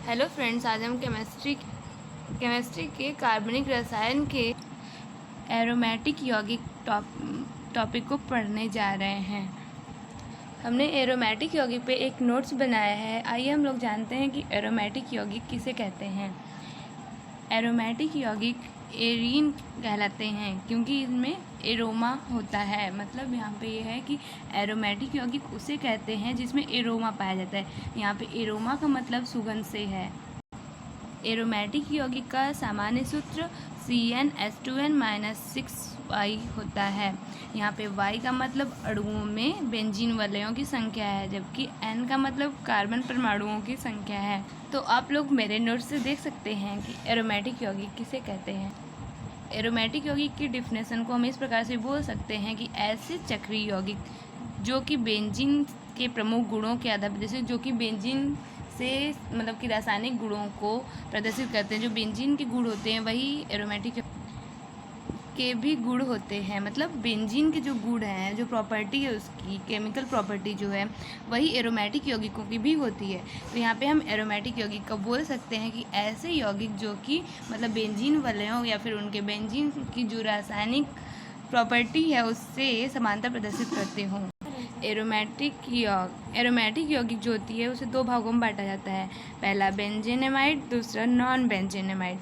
Hello friends, आज हम chemistry के कार्बनिक रसायन के एरोमेटिक यौगिक टॉपिक को पढ़ने जा रहे हैं। हमने एरोमेटिक यौगिक पे एक नोट्स बनाया है। आइए हम लोग जानते हैं कि एरोमेटिक यौगिक किसे कहते हैं। एरोमेटिक यौगिक एरीन कहलाते हैं क्योंकि इनमें एरोमा होता है। मतलब यहाँ पे ये है कि एरोमेटिक यौगिक उसे कहते हैं जिसमें एरोमा पाया जाता है। यहाँ पे एरोमा का मतलब सुगंध से है। एरोमेटिक यौगिक का सामान्य सूत्र CnH2n-6y होता है। यहाँ पे Y का मतलब अणुओं में बेंजीन वलयों की संख्या है, जबकि N का मतलब कार्बन परमाणुओं की संख्या है। तो आप लोग मेरे नोट से देख सकते हैं कि एरोमेटिक यौगिक किसे कहते हैं। एरोमेटिक यौगिक की डिफिनेशन को हम इस प्रकार से बोल सकते हैं कि ऐसे चक्रीय यौगिक जो कि बेंजीन के प्रमुख गुणों के आधार पर, जैसे जो कि बेंजीन से मतलब कि रासायनिक गुणों को प्रदर्शित करते हैं। जो बेंजीन के गुण होते हैं वही एरोमेटिक के भी गुण होते हैं। मतलब बेंजीन के जो गुण हैं, जो प्रॉपर्टी है उसकी, केमिकल प्रॉपर्टी जो है, वही एरोमेटिक यौगिकों की भी होती है। तो यहाँ पे हम एरोमेटिक यौगिक का बोल सकते हैं कि ऐसे यौगिक जो कि मतलब बेंजीन वलयों या फिर उनके बेंजीन की जो रासायनिक प्रॉपर्टी है उससे समानता प्रदर्शित करते हों। एरोमेटिक यौगिक जो होती है उसे दो भागों में बांटा जाता है। पहला बेंजेनेमाइड, दूसरा नॉन बेंजेनेमाइड।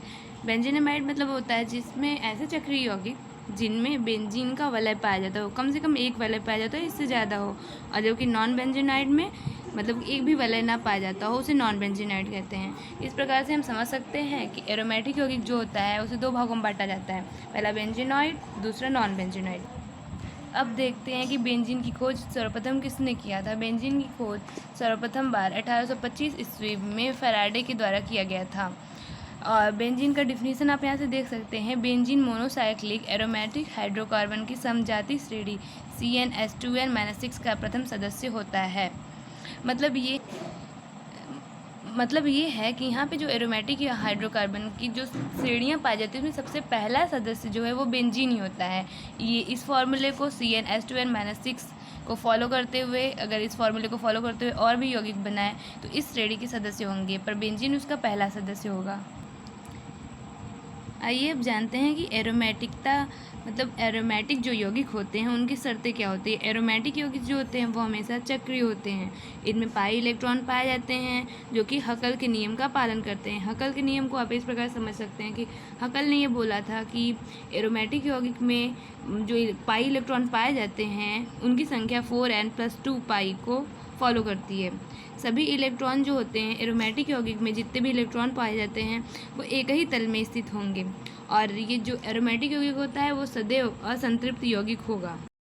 बेंजेनेमाइड मतलब होता है जिसमें ऐसे चक्रीय यौगिक जिनमें बेंजीन का वलय पाया जाता हो, कम से कम एक वलय पाया जाता हो, इससे ज़्यादा हो। और जबकि नॉन बेंजेनाइड में मतलब एक भी वलय ना पाया जाता हो, उसे नॉन बेंजेनाइड कहते हैं। इस प्रकार से हम समझ सकते हैं कि एरोमेटिक यौगिक जो होता है उसे दो भागों में बांटा जाता है। पहला बेंजेनॉइड, दूसरा नॉन बेंजेनॉइड। अब देखते हैं कि बेंजीन की खोज सर्वप्रथम किसने किया था। बेंजीन की खोज सर्वप्रथम बार 1825 ईस्वी में फैराडे के द्वारा किया गया था। और बेंजीन का डिफिनीशन आप यहाँ से देख सकते हैं। बेंजीन मोनोसाइक्लिक एरोमेटिक हाइड्रोकार्बन की समजाति श्रेणी CnH2n-6 का प्रथम सदस्य होता है। मतलब ये है कि यहाँ पे जो एरोमेटिक या हाइड्रोकार्बन की जो श्रेणियाँ पाई जाती है उसमें सबसे पहला सदस्य जो है वो बेंजीन ही होता है। ये इस फॉर्मूले को CnH2n-6 को फॉलो करते हुए, अगर इस फॉर्मूले को फॉलो करते हुए और भी यौगिक बनाए तो इस श्रेणी के सदस्य होंगे, पर बेंजीन उसका पहला सदस्य होगा। आइए अब जानते हैं कि एरोमेटिक जो यौगिक होते हैं उनकी शर्तें क्या होती है। एरोमेटिक यौगिक जो होते हैं वो हमेशा चक्रीय होते हैं। इनमें पाई इलेक्ट्रॉन पाए जाते हैं जो कि हकल के नियम का पालन करते हैं। हकल के नियम को आप इस प्रकार समझ सकते हैं कि हकल ने ये बोला था कि एरोमेटिक यौगिक में जो पाई इलेक्ट्रॉन पाए जाते हैं उनकी संख्या 4n+2 पाई को फॉलो करती है। सभी इलेक्ट्रॉन जो होते हैं एरोमेटिक यौगिक में, जितने भी इलेक्ट्रॉन पाए जाते हैं वो एक ही तल में स्थित होंगे। और ये जो एरोमेटिक यौगिक होता है वो सदैव असंतृप्त यौगिक होगा।